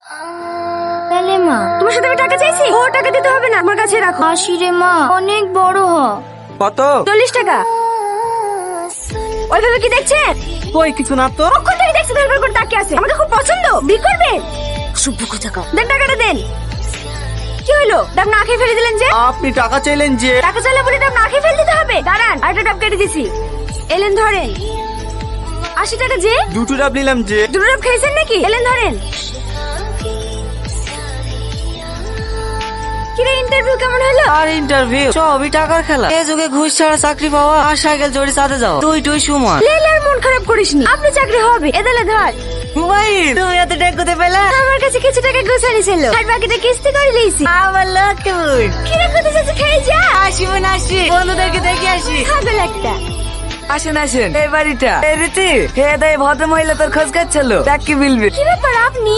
তাহলে মা, তোমার সাথে আমি টাকা চাইছি? ও টাকা দিতে হবে না, আমার কাছে রাখো। আসি রে মা, অনেক বড় হ। কত? 40 টাকা। ওইভাবে কি দেখছেন? কই কিছু না তো। কখন থেকে দেখছি ভেলভেল করে তাকিয়ে আছে। আমাকে খুব পছন্দ, বিয়ে করবে? সভ্য কোথাকার। দেন টাকাটা দেন। কি হলো, ডাব না খেয়ে ফেলে দিলেন যে? আপনি টাকা চাইলেন যে। টাকা চাইলে বলে ডাব না খেয়ে ফেলে দিতে হবে? দাঁড়ান, আরেকটা ডাব কেটে দিছি। এলেন ধরেন। 80 টাকা যে? দুটো ডাব নিলাম যে। দুটো ডাব খেয়েছেন নাকি? এলেন ধরেন। কিরে, ইন্টারভিউ কেমন হলো? আর ইন্টারভিউ সবই টাকার খেলা। এই যুগে ঘুষ ছাড়া চাকরি পাওয়া আর সাইকেল চড়ে চাঁদে যাও দুই সমান। লেলার মন খারাপ করিসনি, আপনি চাকরি হবে। এদালে ধর। মোবাইল তুমি এত টাকা কোথায় পেলা? আমার কাছে কিছু টাকা গোছানি ছিল, আর বাকিটা কিস্তি করে লিয়েছি। আমার লক্ষ্মী কিরে, কোথায় যাচ্ছে? খেয়ে যা। আসি বোন আসি, বন্ধুদেরকে দেখে আসি। পাগল একটা। আসেন আসেন, এই বাড়িটা এই রীতি হে দাই ভদ্র মহিলা তোর খোঁজ কাজ ছিল, কি বলবি? কি ব্যাপার আপনি?